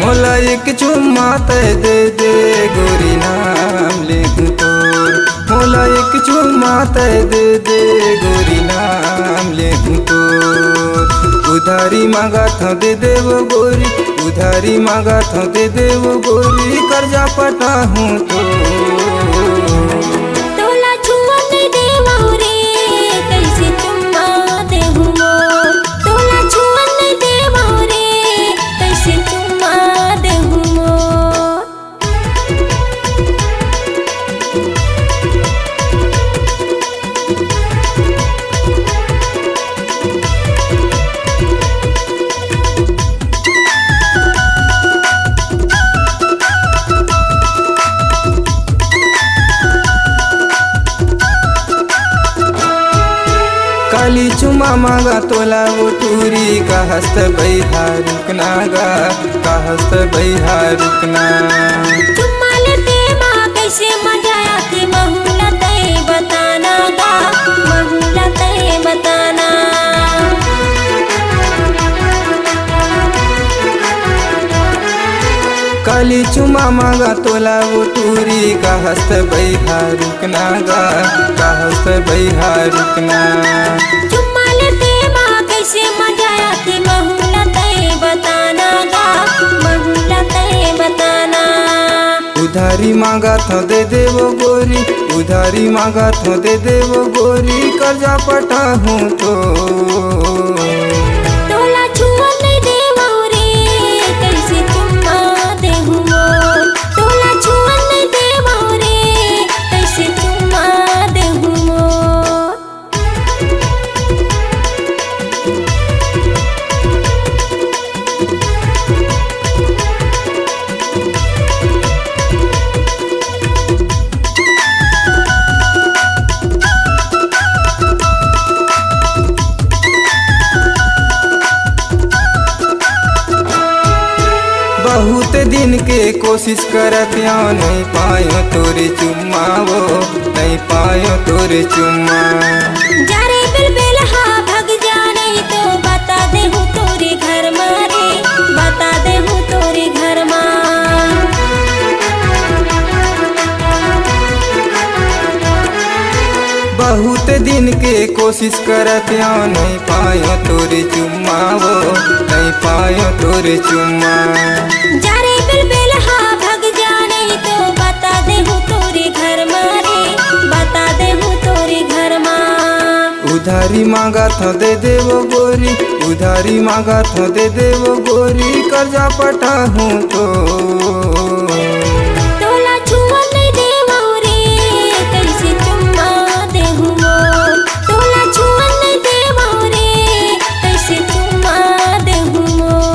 मोला एक चुम्मा ते दे दे गोरी नाम लिखूं तोर। मोला एक चुम्मा ते दे दे गोरी नाम लिखूं तोर। उधारी मांगा था दे दे वो गोरी, उधारी मांगा था दे दे वो गोरी, कर्जा पटा हूँ तो। तोला छुआ नहीं देवाऊ रे, कैसे चुम्मा देहूँ मोर। तोला छुआ नहीं देवाऊ रे, कैसे चुम्मा देहूँ मोर। काली चुमा मांगा तोला वो टूरी, का हस्त बैहा रुकना गा, का हस्त बैहा रुकना। चुम्मा लेते माँ कैसे मजा आती, महूला तय बताना गा, महूला तय बताना। काली चुमा मांगा तोला वो टूरी, का हस्त बैहा रुकना गा, का हस्त बैहा रुकना। चुम्मा लेते माँ कैसे मजा आती, महूला तय बताना गा, महूला तय बताना। उधारी मांगा था दे दे वो गोरी, उधारी मांगा था दे दे वो गोरी, कर्जा पटा हूँ तो। तोला छुआ नहीं देवाऊ रे, कैसे चुम्मा देहूँ मोर। तोला छुआ नहीं देवाऊ रे, कैसे चुम्मा देहूँ मोर। बहुत दिन के कोशिश करत यहाँ, नहीं पायो तोरे चुम्मा वो, नहीं पायो तोरे चुम्मा। जा रे बिलबिल हाँ भग जा, नहीं तो बता दे हूँ तोरे घर मारे, बता दे हूँ तोरे घर माँ। बहुत दिन के कोशिश करत यहाँ, नहीं पायो तोरे चुम्मा वो, नहीं पायो तोरे चुम्मा। जा रे बिलबिल हाँ भग जा, नहीं तो बता दे हूँ तोरे घर मारे, बता दे हूँ तोरे घर माँ। उधारी मांगा था दे दे वो गोरी, उधारी मांगा था दे दे वो गोरी, कर्जा पटा हूँ तो। तोला छुआ नहीं देवाऊ रे, कैसे चुम्मा देहूँ मोर। तोला छुआ नहीं देवाऊ रे, कैसे चुम्मा देहूँ मोर।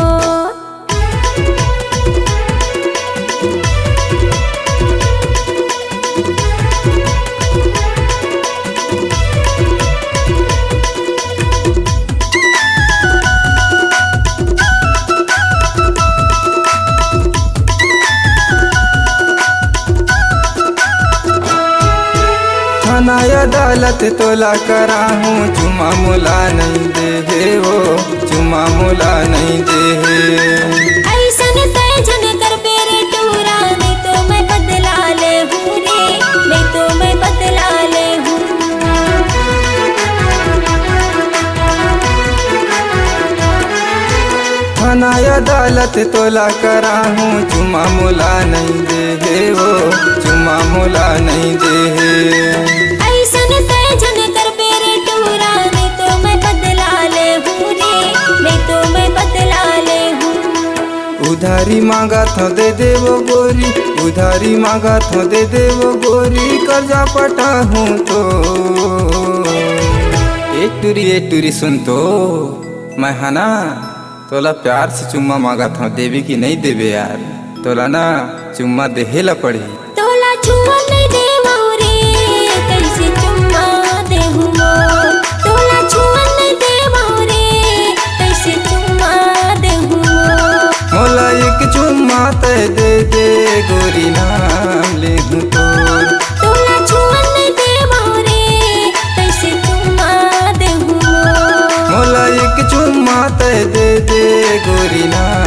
थाना अदालत तोला करा हूँ, चुमा मोला नहीं दे हे वो, चुमा मोला नहीं दे हे। ऐसन तय जन कर बेरे टूरा, नहीं तो मैं बदला ले हूँ रे, नहीं तो मैं बदला ले हूँ। थाना अदालत तोला करा हूँ, चुमा मोला नहीं दे हे वो, चुमा मोला नहीं दे हे। ऐसन तय जन कर बेरे टूरा, नहीं तो मैं बदला ले हूँ रे, नहीं तो मैं बदला ले हूँ। उधारी मांगा था दे दे वो गोरी, उधारी मांगा था दे दे वो गोरी, कर्जा पटा हूँ तो। एक टूरी सुन तो, मैं है ना तोला प्यार से चुम्मा मांगा था, देवी की नहीं देवे यार, तोला ना चुम्मा देहेला पड़ी। तोला छुआ नहीं देवाऊ रे, कैसे चुम्मा देहूँ मोर। तोला छुआ नहीं देवाऊ रे, कैसे चुम्मा देहूँ मोर। मोला एक चुम्मा ते दे दे गोरी नाम लिखूं तोर। तोला छुआ नहीं देवाऊ रे, कैसे चुम्मा देहूँ मोर। मोला एक चुम्मा ते दे दे गोरी नाम